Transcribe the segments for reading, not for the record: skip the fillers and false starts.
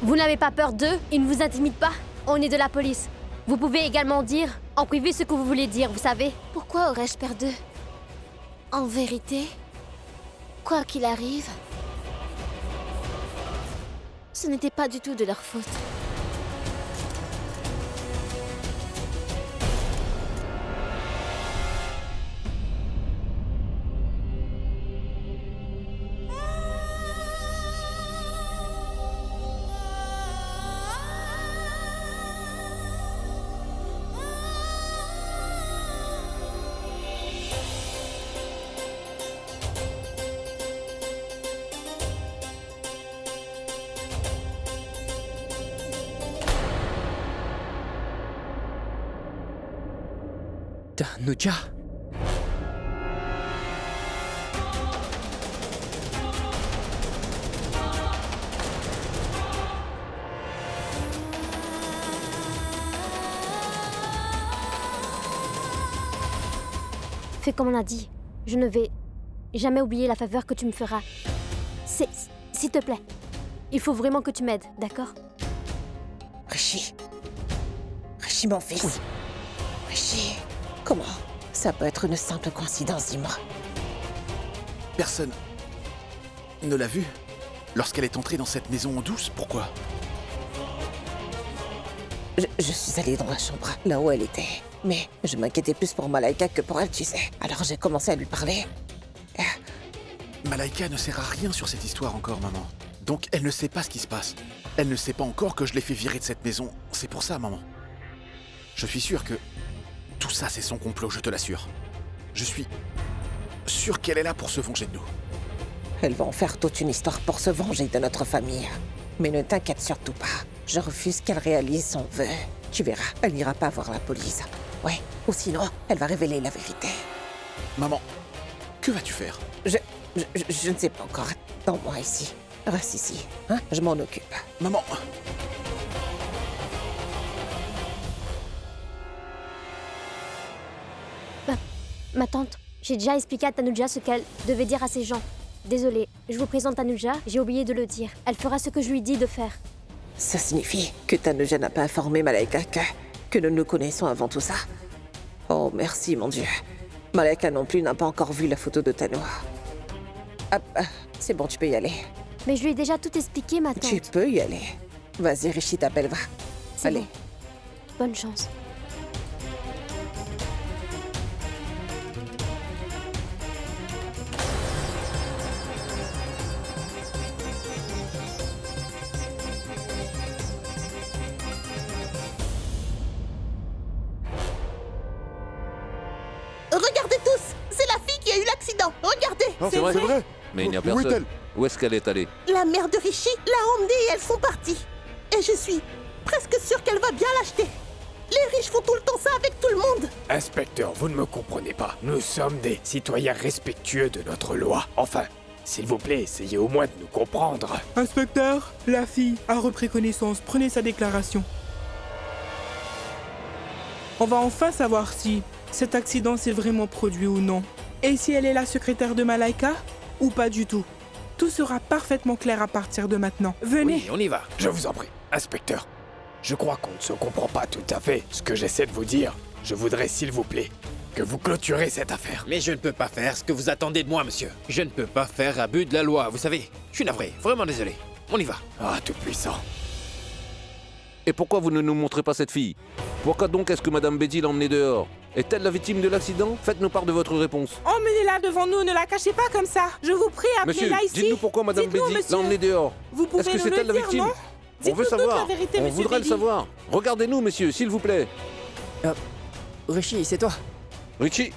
Vous n'avez pas peur d'eux? Ils ne vous intimident pas? On est de la police. Vous pouvez également dire en privé ce que vous voulez dire, vous savez? Pourquoi aurais-je peur d'eux? En vérité, quoi qu'il arrive, ce n'était pas du tout de leur faute. Tanuja. Fais comme on a dit. Je ne vais jamais oublier la faveur que tu me feras. S'il te plaît. Il faut vraiment que tu m'aides, d'accord? Rishi. Rishi, mon fils. Oui. Rishi. Comment? Ça peut être une simple coïncidence, dis-moi. Personne ne l'a vue lorsqu'elle est entrée dans cette maison en douce. Pourquoi? Je suis allée dans la chambre, là où elle était. Mais je m'inquiétais plus pour Malaika que pour elle, tu sais. Alors j'ai commencé à lui parler. Malaika ne sert à rien sur cette histoire encore, maman. Donc elle ne sait pas ce qui se passe. Elle ne sait pas encore que je l'ai fait virer de cette maison. C'est pour ça, maman. Je suis sûr que tout ça, c'est son complot, je te l'assure. Je suis sûr qu'elle est là pour se venger de nous. Elle va en faire toute une histoire pour se venger de notre famille. Mais ne t'inquiète surtout pas. Je refuse qu'elle réalise son vœu. Tu verras, elle n'ira pas voir la police. Ouais, ou sinon, elle va révéler la vérité. Maman, que vas-tu faire? Je ne sais pas encore. Attends-moi ici. Reste ici, hein? Je m'en occupe. Maman! Ma tante, j'ai déjà expliqué à Tanuja ce qu'elle devait dire à ces gens. Désolée, je vous présente Tanuja, j'ai oublié de le dire. Elle fera ce que je lui dis de faire. Ça signifie que Tanuja n'a pas informé Malaika que nous nous connaissons avant tout ça? Oh, merci, mon Dieu. Malaika non plus n'a pas encore vu la photo de Tanu. C'est bon, tu peux y aller. Mais je lui ai déjà tout expliqué, ma tante. Tu peux y aller. Vas-y, Rishi t'appelle, va. Allez. Bon. Bonne chance. Regardez tous! C'est la fille qui a eu l'accident! Regardez! Non, c'est vrai. Mais il n'y a Où est-elle? personne. Où est-ce qu'elle est allée? La mère de Rishi l'a emmenée et elles sont parties. Et je suis presque sûre qu'elle va bien l'acheter. Les riches font tout le temps ça avec tout le monde. Inspecteur, vous ne me comprenez pas. Nous sommes des citoyens respectueux de notre loi. Enfin, s'il vous plaît, essayez au moins de nous comprendre. Inspecteur, la fille a repris connaissance. Prenez sa déclaration. On va enfin savoir si cet accident s'est vraiment produit ou non. Et si elle est la secrétaire de Malaika ou pas du tout. Tout sera parfaitement clair à partir de maintenant. Venez. Oui, on y va. Je vous en prie. Inspecteur, je crois qu'on ne se comprend pas tout à fait ce que j'essaie de vous dire. Je voudrais, s'il vous plaît, que vous clôturez cette affaire. Mais je ne peux pas faire ce que vous attendez de moi, monsieur. Je ne peux pas faire abus de la loi, vous savez. Je suis navré, vraiment désolé. On y va. Ah, tout puissant. Et pourquoi vous ne nous montrez pas cette fille? Pourquoi donc est-ce que Madame Betty l'a emmenée dehors? Est-elle la victime de l'accident? Faites-nous part de votre réponse. Emmenez-la devant nous, ne la cachez pas comme ça. Je vous prie, appelez-la ici. Dites-nous pourquoi Madame Betty l'a emmenée dehors. Vous pouvez Est-ce que nous c'est le elle la dire, victime? non? On veut savoir. Vérité, on voudrait le savoir. Regardez-nous, messieurs, s'il vous plaît. Rishi, c'est toi? Richie?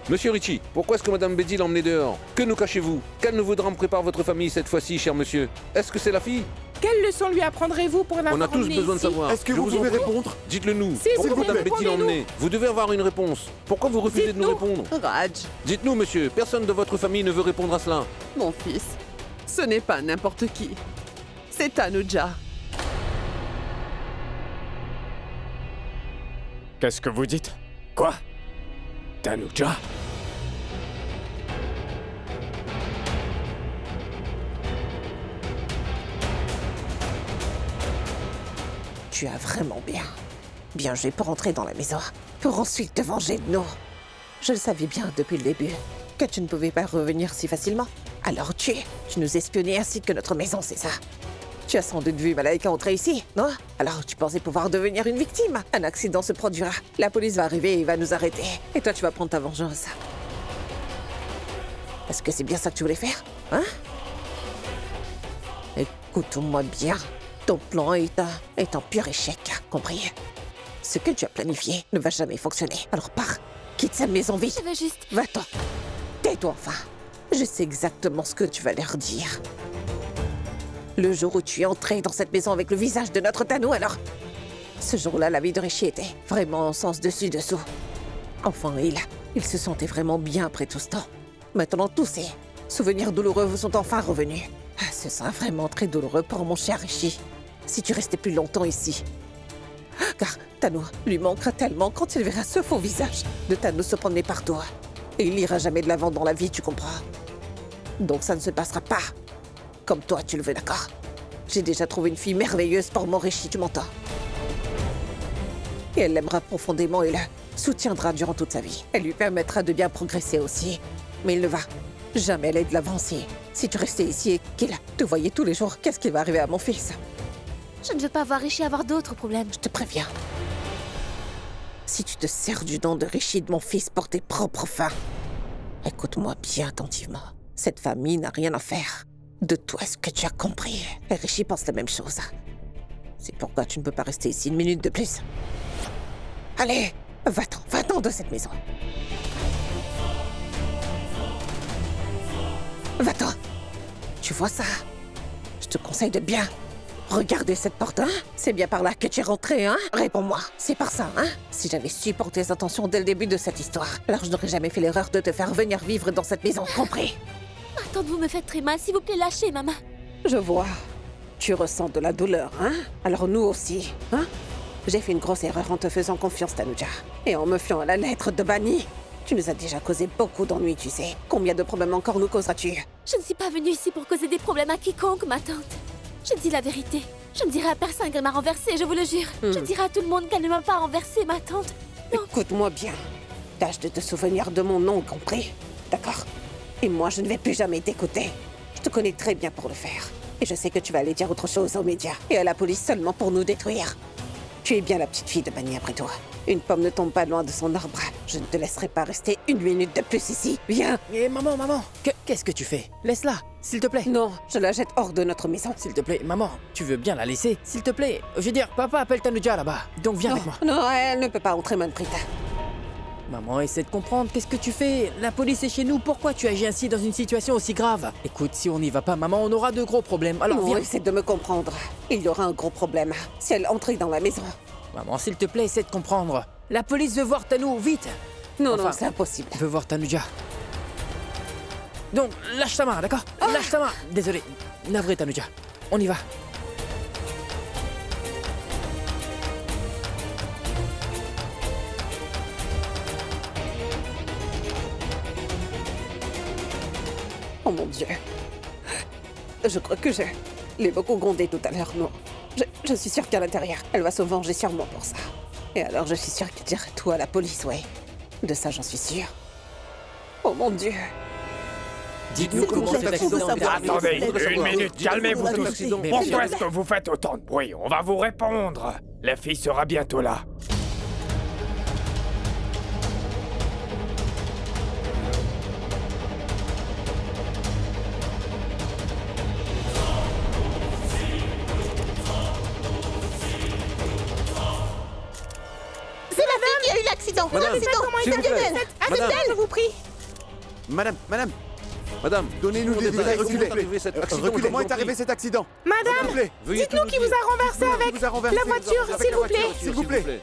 Monsieur Richie, pourquoi est-ce que Madame Betty l'a emmenée dehors? Que nous cachez-vous? Quel nouveau drame prépare votre famille cette fois-ci, cher monsieur? Est-ce que c'est la fille? Quelle leçon lui apprendrez-vous pour la On a tous besoin de savoir. Est-ce que vous pouvez répondre? Dites-le nous. Si, Pourquoi vous Madame Betty l'a emmenée? Vous devez avoir une réponse. Pourquoi vous refusez de nous répondre? Raj, Dites-nous, monsieur. Personne de votre famille ne veut répondre à cela. mon fils, ce n'est pas n'importe qui. C'est Tanuja. Qu'est-ce que vous dites? Quoi? Tanuja? Tu as vraiment bien joué pour entrer dans la maison, pour ensuite te venger de nous. Je le savais bien depuis le début, que tu ne pouvais pas revenir si facilement. Alors tu nous espionnais ainsi que notre maison, c'est ça? Tu as sans doute vu Malaika entrer ici, non? Alors tu pensais pouvoir devenir une victime. Un accident se produira, la police va arriver et va nous arrêter. Et toi tu vas prendre ta vengeance. Est-ce que c'est bien ça que tu voulais faire, hein? Écoute-moi bien, ton plan est un pur échec, compris? Ce que tu as planifié ne va jamais fonctionner. Alors pars, quitte cette maison vite. Je veux juste... Va-t'en. Tais-toi enfin. Je sais exactement ce que tu vas leur dire. Le jour où tu es entré dans cette maison avec le visage de notre Tano, alors... Ce jour-là, la vie de Rishi était vraiment en sens dessus-dessous. Enfin, il se sentait vraiment bien après tout ce temps. Maintenant, tous ces souvenirs douloureux vous sont enfin revenus. Ce sera vraiment très douloureux pour mon cher Rishi, si tu restais plus longtemps ici. Car Tano lui manquera tellement quand il verra ce faux visage de Tano se promener partout. Et il n'ira jamais de l'avant dans la vie, tu comprends? Donc ça ne se passera pas comme toi tu le veux, d'accord? J'ai déjà trouvé une fille merveilleuse pour mon Rishi, tu m'entends? Et elle l'aimera profondément et le soutiendra durant toute sa vie. Elle lui permettra de bien progresser aussi. Mais il ne va jamais aller de l'avant si tu restais ici et qu'il te voyait tous les jours. Qu'est-ce qui va arriver à mon fils? Je ne veux pas voir Rishi avoir d'autres problèmes. Je te préviens. Si tu te sers du nom de Rishi de mon fils pour tes propres fins, écoute-moi bien attentivement. Cette famille n'a rien à faire de toi, est-ce que tu as compris? Et Rishi pense la même chose. C'est pourquoi tu ne peux pas rester ici une minute de plus. Allez, va-t'en de cette maison. Va-t'en. Tu vois ça? Je te conseille de bien regarder cette porte, hein? C'est bien par là que tu es rentré, hein? Réponds-moi, c'est par ça, hein? Si j'avais su pour tes intentions dès le début de cette histoire, alors je n'aurais jamais fait l'erreur de te faire venir vivre dans cette maison, compris? Attends, vous me faites très mal, s'il vous plaît, lâchez, maman. Je vois. Tu ressens de la douleur, hein? Alors nous aussi, hein? J'ai fait une grosse erreur en te faisant confiance, Tanuja. Et en me fiant à la lettre de Bani. Tu nous as déjà causé beaucoup d'ennuis, tu sais. Combien de problèmes encore nous causeras-tu? Je ne suis pas venue ici pour causer des problèmes à quiconque, ma tante. Je dis la vérité. Je ne dirai à personne qu'elle m'a renversée, je vous le jure. Je dirai à tout le monde qu'elle ne m'a pas renversée, ma tante. Non. Écoute-moi bien. Tâche de te souvenir de mon nom, compris? D'accord? Et moi, je ne vais plus jamais t'écouter. Je te connais très bien pour le faire. Et je sais que tu vas aller dire autre chose aux médias et à la police seulement pour nous détruire. Tu es bien la petite fille de Bani après toi. Une pomme ne tombe pas loin de son arbre. Je ne te laisserai pas rester une minute de plus ici. Viens! Mais maman, qu'est-ce que tu fais? Laisse-la, s'il te plaît. Non, je la jette hors de notre maison. S'il te plaît, maman, tu veux bien la laisser? S'il te plaît. Je veux dire, papa appelle Tanuja là-bas. Donc viens avec moi. Non, elle ne peut pas entrer, Manpreet. Maman, essaie de comprendre. Qu'est-ce que tu fais? La police est chez nous. Pourquoi tu agis ainsi dans une situation aussi grave? Écoute, si on n'y va pas, maman, on aura de gros problèmes. Alors viens. Essaie de me comprendre. Il y aura un gros problème si elle entrait dans la maison. Maman, s'il te plaît, essaie de comprendre. La police veut voir Tanu, vite. Non, c'est impossible. Veut voir Tanuja. Donc, lâche ta main, d'accord? Lâche ta main. Désolé. Navré, Tanuja. On y va. Oh mon Dieu. Je crois que je l'ai beaucoup grondée tout à l'heure, non. Je suis sûre qu'à l'intérieur, elle va se venger sûrement pour ça. Et alors je suis sûre qu'elle dira tout à la police, ouais. De ça, j'en suis sûre. Oh mon Dieu. Dites-nous comment cet accident est arrivé. Attendez, une minute, calmez-vous tous. Pourquoi est-ce que vous faites autant de bruit? On va vous répondre. La fille sera bientôt là. Madame, s'il vous plaît. Madame, je vous prie. Madame, Madame, donnez-nous des détails, reculez. Comment est arrivé cet accident? Madame, dites-nous qui vous a renversé avec la voiture, s'il vous plaît. S'il vous plaît.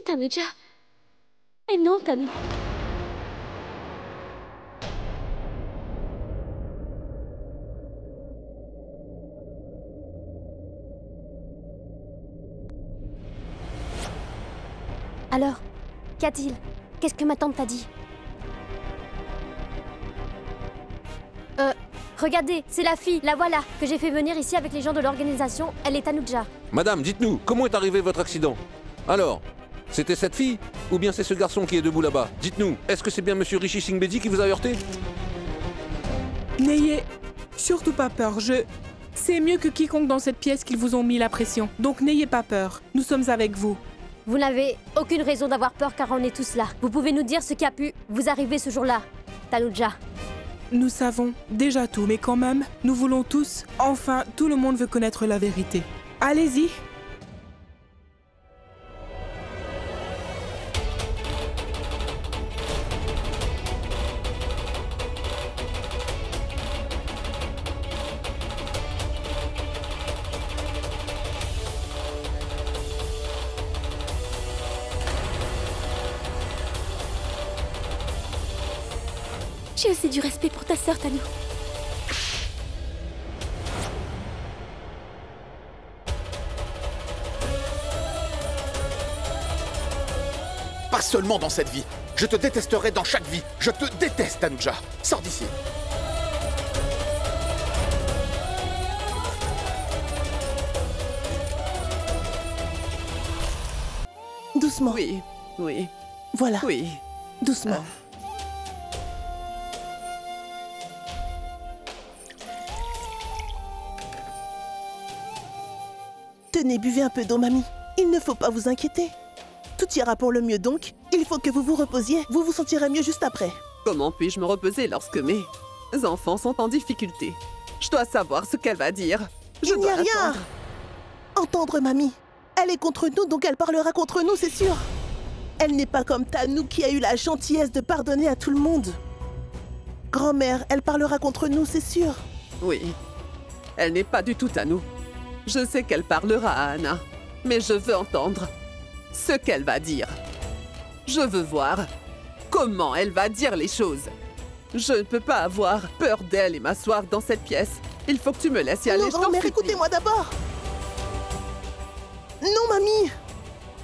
Tanuja. Et non, Tanu. Alors, qu'y a-t-il? Qu'est-ce que ma tante t'a dit? Regardez, c'est la fille, la voilà, que j'ai fait venir ici avec les gens de l'organisation. Elle est Tanuja. Madame, dites-nous, comment est arrivé votre accident? Alors, c'était cette fille? Ou bien c'est ce garçon qui est debout là-bas? Dites-nous, est-ce que c'est bien Monsieur Rishi Singh Bedi qui vous a heurté? N'ayez surtout pas peur, C'est mieux que quiconque dans cette pièce qu'ils vous ont mis la pression. Donc n'ayez pas peur, nous sommes avec vous. Vous n'avez aucune raison d'avoir peur car on est tous là. Vous pouvez nous dire ce qui a pu vous arriver ce jour-là, Tanuja. Nous savons déjà tout, mais quand même, nous voulons tous, enfin, tout le monde veut connaître la vérité. Allez-y. J'ai aussi du respect pour ta sœur, Tanu. Pas seulement dans cette vie. Je te détesterai dans chaque vie. Je te déteste, Tanuja. Sors d'ici. Doucement. Oui, oui, Voilà. oui. Doucement. Tenez, buvez un peu d'eau, mamie. Il ne faut pas vous inquiéter. Tout ira pour le mieux donc. Il faut que vous vous reposiez. Vous vous sentirez mieux juste après. Comment puis-je me reposer lorsque mes enfants sont en difficulté? Je dois savoir ce qu'elle va dire. Il n'y a rien. Entendre, mamie. Elle est contre nous, donc elle parlera contre nous, c'est sûr. Elle n'est pas comme Tanu qui a eu la gentillesse de pardonner à tout le monde. Grand-mère, elle parlera contre nous, c'est sûr. Oui. Elle n'est pas du tout à nous. Je sais qu'elle parlera à Anna, mais je veux entendre ce qu'elle va dire. Je veux voir comment elle va dire les choses. Je ne peux pas avoir peur d'elle et m'asseoir dans cette pièce. Il faut que tu me laisses y aller. Non, je t'en grand-mère, supplie. écoutez-moi d'abord. Non, mamie.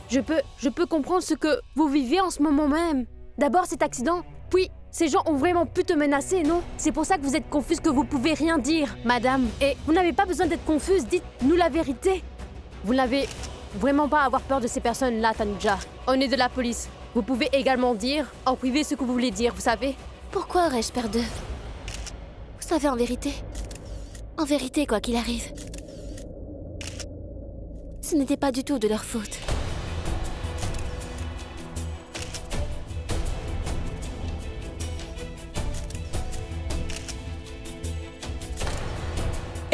Je peux comprendre ce que vous vivez en ce moment même. D'abord cet accident, puis ces gens ont vraiment pu te menacer, non? C'est pour ça que vous êtes confuse, que vous pouvez rien dire, madame. Et vous n'avez pas besoin d'être confuse, dites-nous la vérité. Vous n'avez vraiment pas à avoir peur de ces personnes-là, Tanuja. On est de la police. Vous pouvez également dire en privé ce que vous voulez dire, vous savez? Pourquoi aurais-je peur d'eux? Vous savez, en vérité, quoi qu'il arrive, ce n'était pas du tout de leur faute.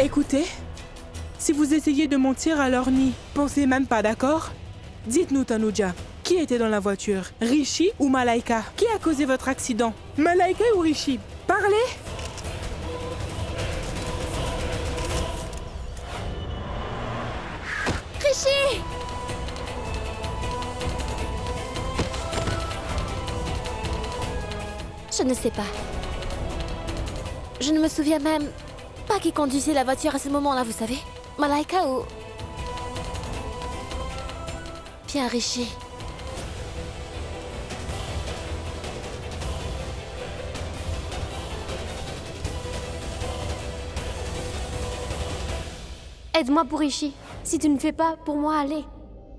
Écoutez, si vous essayez de mentir, alors n'y pensez même pas, d'accord? Dites-nous, Tanuja, qui était dans la voiture? Rishi ou Malaika? Qui a causé votre accident? Malaika ou Rishi? Parlez! Rishi! Je ne sais pas. Je ne me souviens même pas qui conduisait la voiture à ce moment-là, vous savez. Malaika ou... bien Rishi. Aide-moi pour Rishi. Si tu ne fais pas, pour moi, allez.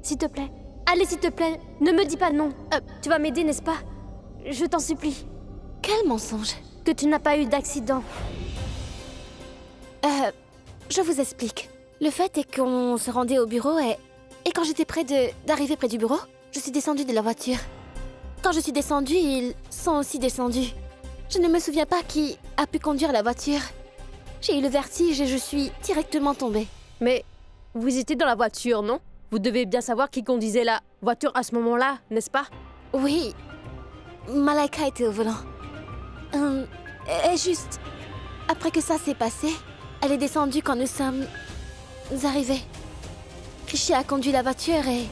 S'il te plaît. Allez, s'il te plaît. Ne me dis pas non. Tu vas m'aider, n'est-ce pas? Je t'en supplie. Quel mensonge? Que tu n'as pas eu d'accident. Je vous explique. Le fait est qu'on se rendait au bureau et quand j'étais près d'arriver près du bureau, je suis descendue de la voiture. Quand je suis descendue, ils sont aussi descendus. Je ne me souviens pas qui a pu conduire la voiture. J'ai eu le vertige et je suis directement tombée. Mais vous étiez dans la voiture, non? Vous devez bien savoir qui conduisait la voiture à ce moment-là, n'est-ce pas? Oui. Malaika était au volant. Et juste après que ça s'est passé, elle est descendue quand nous sommes arrivés. Rishi a conduit la voiture et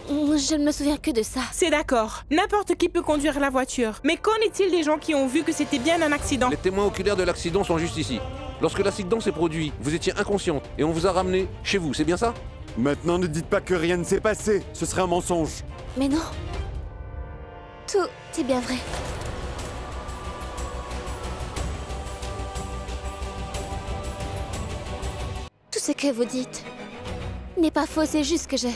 Je ne me souviens que de ça. C'est d'accord. N'importe qui peut conduire la voiture. Mais qu'en est-il des gens qui ont vu que c'était bien un accident? Les témoins oculaires de l'accident sont juste ici. Lorsque l'accident s'est produit, vous étiez inconsciente et on vous a ramené chez vous, c'est bien ça? Maintenant, ne dites pas que rien ne s'est passé. Ce serait un mensonge. Mais non. Tout est bien vrai. Tout ce que vous dites n'est pas faux, c'est juste que j'étais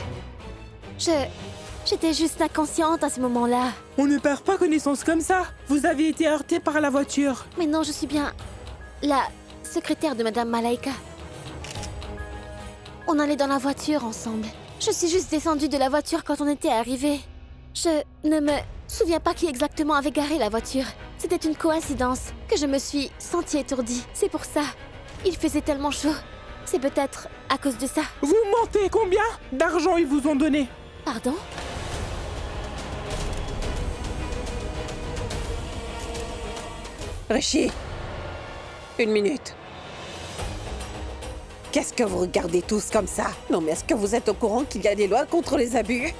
juste inconsciente à ce moment-là. On ne perd pas connaissance comme ça. Vous avez été heurté par la voiture. Mais non, je suis bien la secrétaire de Madame Malaika. On allait dans la voiture ensemble. Je suis juste descendue de la voiture quand on était arrivés. Je ne me souviens pas qui exactement avait garé la voiture. C'était une coïncidence que je me suis sentie étourdie. C'est pour ça. Il faisait tellement chaud. C'est peut-être à cause de ça. Vous mentez. Combien d'argent ils vous ont donné? Pardon? Rishi, 1 minute. Qu'est-ce que vous regardez tous comme ça? Non, mais est-ce que vous êtes au courant qu'il y a des lois contre les abus?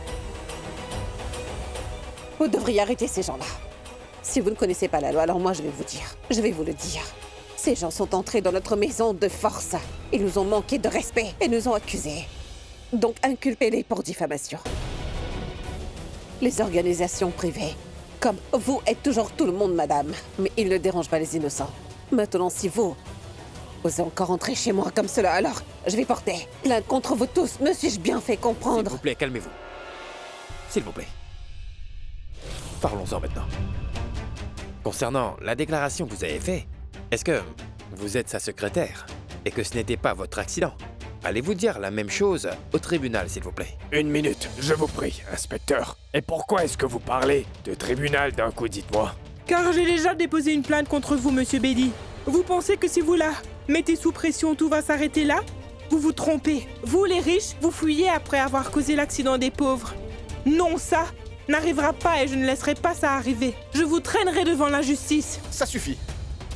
Vous devriez arrêter ces gens-là. Si vous ne connaissez pas la loi, alors moi je vais vous dire. Je vais vous le dire. Ces gens sont entrés dans notre maison de force. Ils nous ont manqué de respect et nous ont accusés. Donc inculpez-les pour diffamation. Les organisations privées, comme vous, êtes toujours tout le monde, madame. Mais ils ne dérangent pas les innocents. Maintenant, si vous osez encore entrer chez moi comme cela, alors je vais porter plainte contre vous tous. Me suis-je bien fait comprendre? S'il vous plaît, calmez-vous. S'il vous plaît. Parlons-en maintenant. Concernant la déclaration que vous avez faite, est-ce que vous êtes sa secrétaire et que ce n'était pas votre accident? Allez-vous dire la même chose au tribunal, s'il vous plaît? 1 minute, je vous prie, inspecteur. Et pourquoi est-ce que vous parlez de tribunal d'un coup, dites-moi? Car j'ai déjà déposé une plainte contre vous, Monsieur Bedi. Vous pensez que si vous la mettez sous pression, tout va s'arrêter là? Vous vous trompez. Vous, les riches, vous fuyez après avoir causé l'accident des pauvres. Non, ça n'arrivera pas et je ne laisserai pas ça arriver. Je vous traînerai devant la justice. Ça suffit.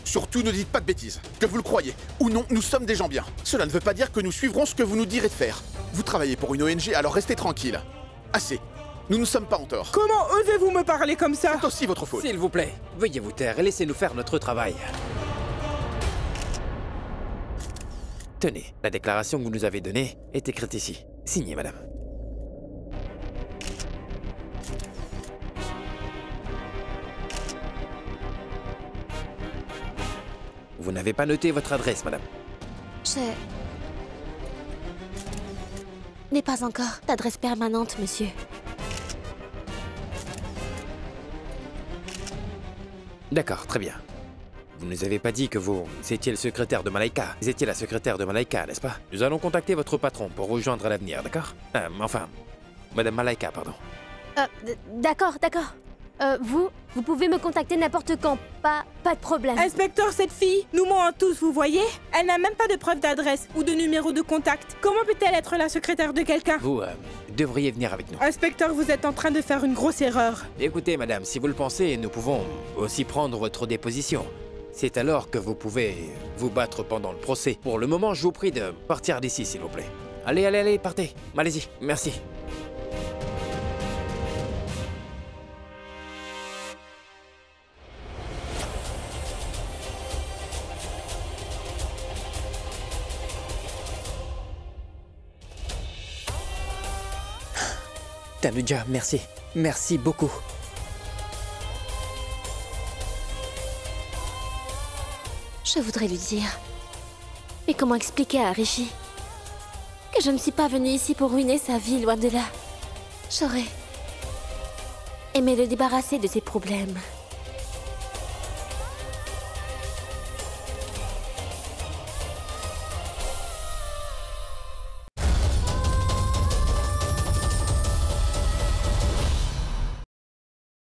Surtout ne dites pas de bêtises. Que vous le croyez ou non, nous sommes des gens bien. Cela ne veut pas dire que nous suivrons ce que vous nous direz de faire. Vous travaillez pour une ONG, alors restez tranquille. Assez. Nous ne sommes pas en tort. Comment osez-vous me parler comme ça? C'est aussi votre faute. S'il vous plaît, veuillez vous taire et laissez-nous faire notre travail. Tenez, la déclaration que vous nous avez donnée est écrite ici. Signez, madame. Vous n'avez pas noté votre adresse, madame? Je n'ai pas encore d'adresse permanente, monsieur. D'accord, très bien. Vous ne nous avez pas dit que vous étiez le secrétaire de Malaika. Vous étiez la secrétaire de Malaika, n'est-ce pas? Nous allons contacter votre patron pour vous joindre à l'avenir, d'accord? Enfin, Madame Malaika, pardon. D'accord. Vous pouvez me contacter n'importe quand, pas de problème. Inspecteur, cette fille nous ment en tous, vous voyez? Elle n'a même pas de preuve d'adresse ou de numéro de contact. Comment peut-elle être la secrétaire de quelqu'un? Vous devriez venir avec nous. Inspecteur, vous êtes en train de faire une grosse erreur. Écoutez, madame, si vous le pensez, nous pouvons aussi prendre votre déposition. C'est alors que vous pouvez vous battre pendant le procès. Pour le moment, je vous prie de partir d'ici, s'il vous plaît. Allez, partez. Allez-y, merci. Tanuja, merci. Merci beaucoup. Je voudrais lui dire. Mais comment expliquer à Rishi que je ne suis pas venue ici pour ruiner sa vie, loin de là. J'aurais aimé le débarrasser de ses problèmes.